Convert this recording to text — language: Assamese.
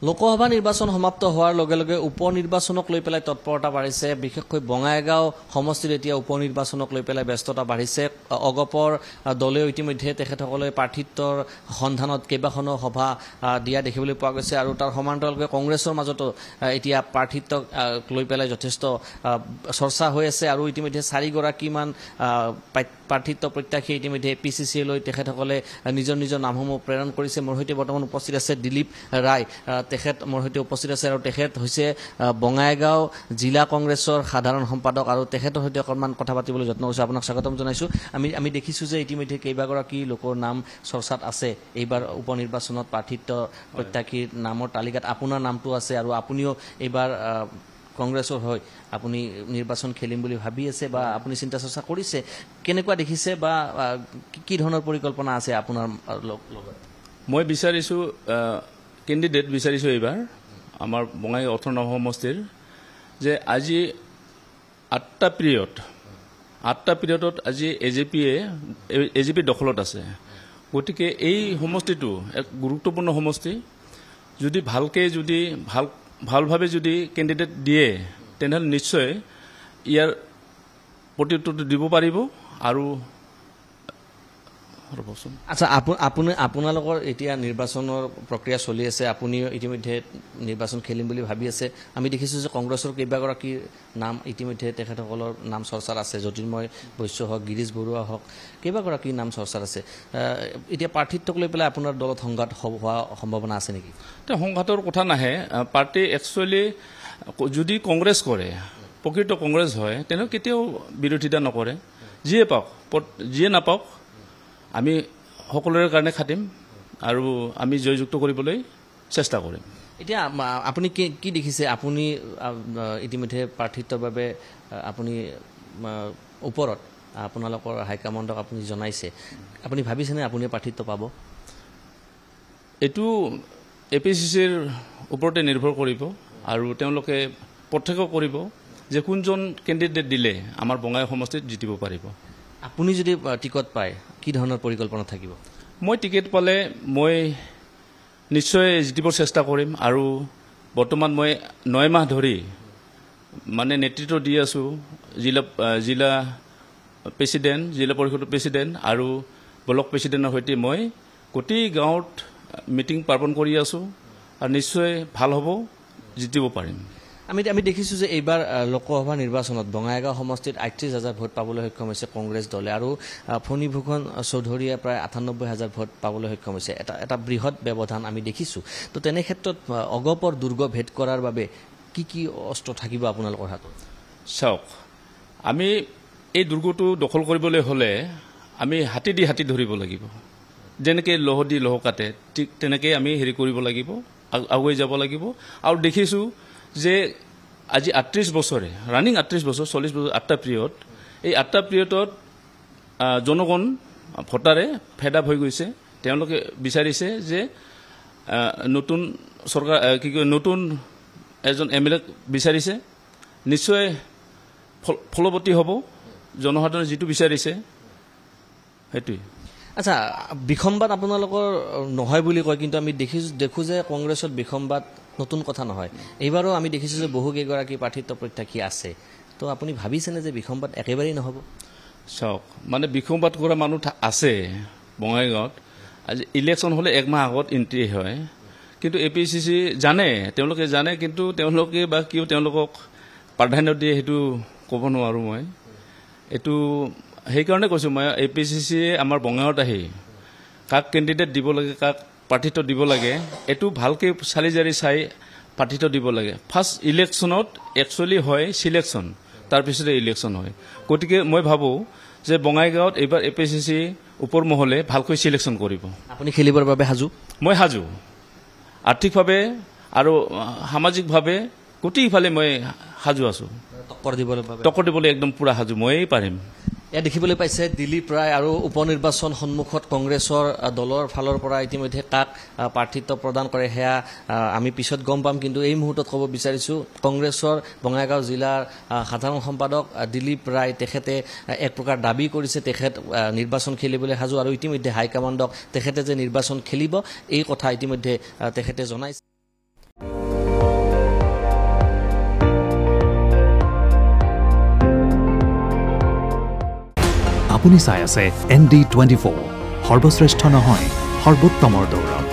লোকসভা নিৰ্বাচন সমাপ্ত হোৱাৰ লগে লগে উপনিৰ্বাচনক লৈ পেলাই তৎপৰতা বাঢ়িছে বিশেষকৈ বঙাইগাঁও সমষ্টিত এতিয়া উপনিৰ্বাচনক লৈ পেলাই ব্যস্ততা বাঢ়িছে অগপৰ দলেও ইতিমধ্যে তেখেতসকলে প্ৰাৰ্থিত্বৰ সন্ধানত কেইবাখনো সভা দিয়া দেখিবলৈ পোৱা গৈছে আৰু তাৰ সমান্তৰালকৈ কংগ্ৰেছৰ মাজতো এতিয়া প্ৰাৰ্থিত্বক লৈ পেলাই যথেষ্ট চৰ্চা হৈ আছে আৰু ইতিমধ্যে 4গৰাকীমান প্ৰাৰ্থিত্ব প্ৰত্যাশী ইতিমধ্যে PCC লৈ তেখেতসকলে নিজৰ নিজৰ নামসমূহ প্ৰেৰণ কৰিছে মোৰ সৈতে বৰ্তমান উপস্থিত আছে দিলীপ ৰায় তেখেত মোৰ সৈতে উপস্থিত আছে আৰু তেখেত হৈছে বঙাইগাঁও জিলা কংগ্ৰেছৰ সাধাৰণ সম্পাদক আৰু তেখেতৰ সৈতে অকণমান কথা পাতিবলৈ যত্ন কৰিছোঁ আপোনাক স্বাগতম জনাইছোঁ আমি দেখিছোঁ যে ইতিমধ্যে কেইবাগৰাকী লোকৰ নাম চৰ্চাত আছে এইবাৰ উপনিৰ্বাচনত প্ৰাৰ্থিত্ব প্ৰত্যাশীৰ নামৰ তালিকাত আপোনাৰ নামটো আছে আৰু আপুনিও এইবাৰ কংগ্ৰেছৰ হয় আপুনি নিৰ্বাচন খেলিম বুলি ভাবি আছে বা আপুনি চিন্তা চৰ্চা কৰিছে কেনেকুৱা দেখিছে বা কি ধৰণৰ পৰিকল্পনা আছে আপোনাৰ লগত মই বিচাৰিছোঁ কেণ্ডিডেট বিচাৰিছোঁ এইবাৰ আমাৰ বঙাইগাঁও 18 নং সমষ্টিৰ যে আজি 8টা পিৰিয়ডত আজি এজেপি দখলত আছে গতিকে এই সমষ্টিটো এক গুৰুত্বপূৰ্ণ সমষ্টি যদি ভালকৈ যদি ভালভাৱে যদি কেণ্ডিডেট দিয়ে তেনেহ'লে নিশ্চয় ইয়াৰ প্ৰত্যুত্তৰটো দিব পাৰিব আৰু আচ্ছা আপোনালোকৰ এতিয়া নিৰ্বাচনৰ প্ৰক্ৰিয়া চলি আছে আপুনি ইতিমধ্যে নিৰ্বাচন খেলিম বুলি ভাবি আছে আমি দেখিছোঁ যে কংগ্ৰেছৰ কেইবাগৰাকীৰ নাম ইতিমধ্যে তেখেতসকলৰ নাম চৰ্চাত আছে জ্যোতিৰ্ময় বৈশ্য হওক গিৰীশ বৰুৱা হওক কেইবাগৰাকীৰ নাম চৰ্চাত আছে এতিয়া প্ৰাৰ্থিত্বক লৈ পেলাই আপোনাৰ দলত সংঘাত হোৱা সম্ভাৱনা আছে নেকি সংঘাতৰ কথা নাহে পাৰ্টি একচুৱেলি যদি কংগ্ৰেছ কৰে প্ৰকৃত কংগ্ৰেছ হয় তেনেহ'লে কেতিয়াও বিৰোধিতা নকৰে যিয়ে নাপাওক আমি সকলোৰে কাৰণে খাটিম আৰু আমি জয়যুক্ত কৰিবলৈ চেষ্টা কৰিম এতিয়া আপুনি কি দেখিছে আপুনি ইতিমধ্যে প্ৰাৰ্থিত্বৰ বাবে আপুনি ওপৰত আপোনালোকৰ হাইকমাণ্ডক আপুনি জনাইছে আপুনি ভাবিছেনে আপুনি প্ৰাৰ্থিত্ব পাব এইটো APCCৰ ওপৰতে নিৰ্ভৰ কৰিব আৰু তেওঁলোকে প্ৰত্যক্ষ কৰিব যে কোনজন কেণ্ডিডেট দিলে আমাৰ বঙাই সমষ্টিত জিতিব পাৰিব আপুনি যদি টিকট পায় কি ধৰণৰ পৰিকল্পনা থাকিব মই টিকেট পালে মই নিশ্চয় জিতিবৰ চেষ্টা কৰিম আৰু বৰ্তমান মই 9 মাহ ধৰি মানে নেতৃত্ব দি আছোঁ জিলা প্ৰেছিডেণ্ট জিলা পৰিষদৰ প্ৰেছিডেণ্ট আৰু ব্লক প্ৰেছিডেণ্টৰ সৈতে মই গোটেই গাঁৱত মিটিং পাৰ্বণ কৰি আছোঁ আৰু নিশ্চয় ভাল হ'ব জিতিব পাৰিম আমি দেখিছোঁ যে এইবাৰ লোকসভা নিৰ্বাচনত বঙাইগাঁও সমষ্টিত ৩৮,০০০ ভোট পাবলৈ সক্ষম হৈছে কংগ্ৰেছ দলে আৰু ফণীভূষণ চৌধুৰীয়ে প্ৰায় ৯৮,০০০ ভোট পাবলৈ সক্ষম হৈছে এটা বৃহৎ ব্যৱধান আমি দেখিছোঁ তো তেনে ক্ষেত্ৰত অগপৰ দুৰ্গ ভেদ কৰাৰ বাবে কি অস্ত্ৰ থাকিব আপোনালোকৰ হাতত চাওক আমি এই দুৰ্গটো দখল কৰিবলৈ হ'লে আমি হাতী ধৰিব লাগিব যেনেকৈ লহ দি লহ কাটে ঠিক তেনেকৈ আমি হেৰি কৰিব লাগিব আগুৱাই যাব লাগিব আৰু দেখিছোঁ যে আজি ৩৮ বছৰে ৰানিং ৩৮ বছৰ ৪০ বছৰ 8টা পিৰিয়ড এই 8টা পিৰিয়ডত জনগণ ভোটাৰে ফেড আপ হৈ গৈছে তেওঁলোকে বিচাৰিছে যে নতুন চৰকাৰ নতুন এজন MLA বিচাৰিছে নিশ্চয় ফলৱতী হ'ব জনসাধাৰণে যিটো বিচাৰিছে সেইটোৱে আচ্ছা বিসম্বাদ আপোনালোকৰ নহয় বুলি কয় কিন্তু আমি দেখোঁ যে কংগ্ৰেছত বিসম্বাদ নতুন কথা নহয় এইবাৰো আমি দেখিছোঁ যে বহুকেইগৰাকী প্ৰাৰ্থিত্ব প্ৰত্যাশী আছে তো আপুনি ভাবিছেনে যে বিসম্বাদ একেবাৰেই নহ'ব চাওক মানে বিসম্বাদ কৰা মানুহ আছে বঙাইগাঁৱত আজি ইলেকশ্যন হ'লে 1 মাহ আগত এণ্ট্ৰি হয় কিন্তু APCC তেওঁলোকে জানে কিন্তু তেওঁলোকে বা কিয় তেওঁলোকক প্ৰাধান্য দিয়ে সেইটো ক'ব নোৱাৰোঁ মই এইটো সেইকাৰণে কৈছোঁ মই APCCয়ে আমাৰ বঙাইগাঁৱত আহি কাক কেণ্ডিডেট দিব লাগে কাক প্ৰাৰ্থিত্ব দিব লাগে এইটো ভালকৈ চালি জাৰি চাই প্ৰাৰ্থিত্ব দিব লাগে ফাৰ্ষ্ট ইলেকশ্যনত একচুৱেলি হয় চিলেকশ্যন তাৰপিছতে ইলেকশ্যন হয় গতিকে মই ভাবোঁ যে বঙাইগাঁৱত এইবাৰ APCC ওপৰ মহলে ভালকৈ চিলেকশ্যন কৰিব আপুনি খেলিবৰ বাবে সাজু মই সাজু আৰ্থিকভাৱে আৰু সামাজিকভাৱে গোটেইফালে মই সাজু আছোঁ টক্কৰ দিবলৈ একদম পূৰা সাজু ময়েই পাৰিম এয়া দেখিবলৈ পাইছে দিলীপ ৰায় আৰু উপনিৰ্বাচন সন্মুখত কংগ্ৰেছৰ দলৰ ফালৰ পৰা ইতিমধ্যে কাক প্ৰাৰ্থিত্ব প্ৰদান কৰে সেয়া আমি পিছত গম পাম কিন্তু এই মুহূৰ্তত ক'ব বিচাৰিছোঁ কংগ্ৰেছৰ বঙাইগাঁও জিলাৰ সাধাৰণ সম্পাদক দিলীপ ৰায় তেখেতে এক প্ৰকাৰ দাবী কৰিছে তেখেত নিৰ্বাচন খেলিবলৈ সাজু আৰু ইতিমধ্যে হাইকমাণ্ডক তেখেতে যে নিৰ্বাচন খেলিব এই কথা ইতিমধ্যে তেখেতে জনাইছে আপুনি চাই আছে ND24 সৰ্বশ্ৰেষ্ঠ নহয় সৰ্বোত্তমৰ দৌৰত